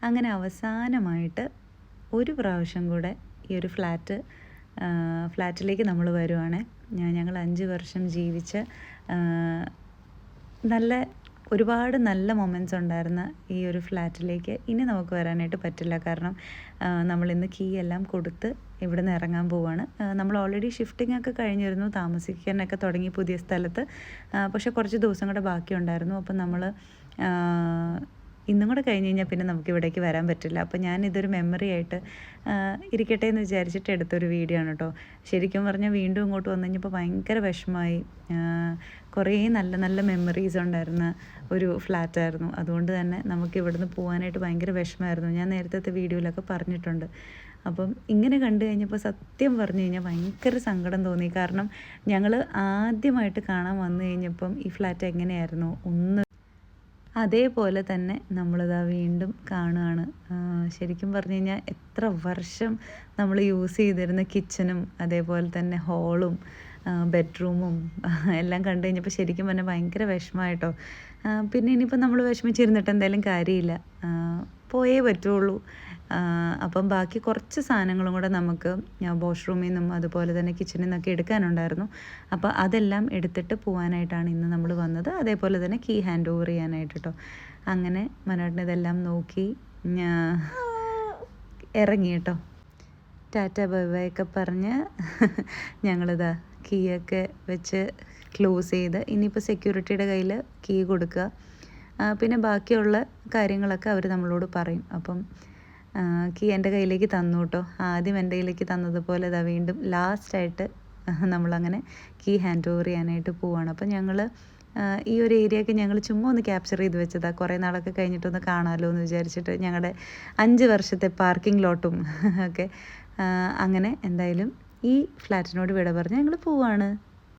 അങ്ങനെ അവസാനമായിട്ട് ഒരു പ്രാവശ്യം കൂടെ ഈ ഒരു ഫ്ലാറ്റിലേക്ക് നമ്മൾ വരുവാണ്. ഞങ്ങൾ 5 വർഷം ജീവിച്ച ഒരുപാട് നല്ല മൊമെൻറ്റ്സ് ഉണ്ടായിരുന്ന ഈ ഒരു ഫ്ലാറ്റിലേക്ക് ഇനി നമുക്ക് വരാനായിട്ട് പറ്റില്ല. കാരണം നമ്മളിന്ന് കീ എല്ലാം കൊടുത്ത് ഇവിടെ നിന്ന് ഇറങ്ങാൻ പോവാണ്. നമ്മൾ ഓൾറെഡി ഷിഫ്റ്റിംഗ് ഒക്കെ കഴിഞ്ഞിരുന്നു, താമസിക്കാനൊക്കെ തുടങ്ങി പുതിയ സ്ഥലത്ത്. പക്ഷേ കുറച്ച് ദിവസം കൂടെ ബാക്കിയുണ്ടായിരുന്നു. അപ്പം നമ്മൾ ഇന്നും കൂടെ കഴിഞ്ഞ് കഴിഞ്ഞാൽ പിന്നെ നമുക്ക് ഇവിടേക്ക് വരാൻ പറ്റില്ല. അപ്പോൾ ഞാനിതൊരു മെമ്മറി ആയിട്ട് ഇരിക്കട്ടെ എന്ന് വിചാരിച്ചിട്ട് എടുത്തൊരു വീഡിയോ ആണ് കേട്ടോ. ശരിക്കും പറഞ്ഞാൽ വീണ്ടും ഇങ്ങോട്ട് വന്നു കഴിഞ്ഞപ്പോൾ ഭയങ്കര വിഷമമായി. കുറേ നല്ല നല്ല മെമ്മറീസ് ഉണ്ടായിരുന്ന ഒരു ഫ്ലാറ്റായിരുന്നു. അതുകൊണ്ട് തന്നെ നമുക്ക് ഇവിടുന്ന് പോകാനായിട്ട് ഭയങ്കര വിഷമമായിരുന്നു. ഞാൻ നേരത്തെ വീഡിയോയിലൊക്കെ പറഞ്ഞിട്ടുണ്ട്. അപ്പം ഇങ്ങനെ കണ്ടു കഴിഞ്ഞപ്പോൾ സത്യം പറഞ്ഞു കഴിഞ്ഞാൽ ഭയങ്കര സങ്കടം തോന്നി. കാരണം ഞങ്ങൾ ആദ്യമായിട്ട് കാണാൻ വന്നു കഴിഞ്ഞപ്പം ഈ ഫ്ലാറ്റ് എങ്ങനെയായിരുന്നു അതേപോലെ തന്നെ നമ്മളിതാ വീണ്ടും കാണുകയാണ്. ശരിക്കും പറഞ്ഞു കഴിഞ്ഞാൽ എത്ര വർഷം നമ്മൾ യൂസ് ചെയ്തിരുന്ന കിച്ചനും അതേപോലെ തന്നെ ഹോളും ബെഡ്റൂമും എല്ലാം കണ്ടു കഴിഞ്ഞപ്പോൾ ശരിക്കും പറഞ്ഞാൽ ഭയങ്കര വിഷമമായിട്ടോ. പിന്നെ ഇനിയിപ്പോൾ നമ്മൾ വിഷമിച്ചിരുന്നിട്ട് എന്തായാലും കാര്യമില്ല, പോയേ പറ്റുള്ളൂ. അപ്പം ബാക്കി കുറച്ച് സാധനങ്ങളും കൂടെ നമുക്ക് വാഷ്റൂമിൽ നിന്നും അതുപോലെ തന്നെ കിച്ചണിൽ നിന്നൊക്കെ എടുക്കാനുണ്ടായിരുന്നു. അപ്പോൾ അതെല്ലാം എടുത്തിട്ട് പോകാനായിട്ടാണ് ഇന്ന് നമ്മൾ വന്നത്. അതേപോലെ തന്നെ കീ ഹാൻഡ് ഓവർ ചെയ്യാനായിട്ട് കേട്ടോ. അങ്ങനെ മനോട്ടിന് ഇതെല്ലാം നോക്കി ഇറങ്ങി കേട്ടോ. ടാറ്റ ബൈ ബൈ ഒക്കെ പറഞ്ഞ് ഞങ്ങളിതാ കീയൊക്കെ വെച്ച് ക്ലോസ് ചെയ്ത് ഇനിയിപ്പോൾ സെക്യൂരിറ്റിയുടെ കയ്യിൽ കീ കൊടുക്കുക. പിന്നെ ബാക്കിയുള്ള കാര്യങ്ങളൊക്കെ അവർ നമ്മളോട് പറയും. അപ്പം കീ എൻ്റെ കയ്യിലേക്ക് തന്നു കേട്ടോ. ആദ്യം എൻ്റെ കയ്യിലേക്ക് തന്നതുപോലെ ഇതാ വീണ്ടും ലാസ്റ്റായിട്ട് നമ്മളങ്ങനെ കീ ഹാൻഡ് ഓവർ ചെയ്യാനായിട്ട് പോവുകയാണ്. അപ്പം ഞങ്ങൾ ഈ ഒരു ഏരിയയൊക്കെ ഞങ്ങൾ ചുമ്മാ ഒന്ന് ക്യാപ്ചർ ചെയ്ത് വെച്ചതാണ്. കുറേ നാളൊക്കെ കഴിഞ്ഞിട്ടൊന്ന് കാണാമല്ലോ എന്ന് വിചാരിച്ചിട്ട് ഞങ്ങളുടെ 5 വർഷത്തെ പാർക്കിംഗ് ലോട്ടും ഒക്കെ. അങ്ങനെ എന്തായാലും ഈ ഫ്ലാറ്റിനോട് വിട പറഞ്ഞ് ഞങ്ങൾ പോവാണ്.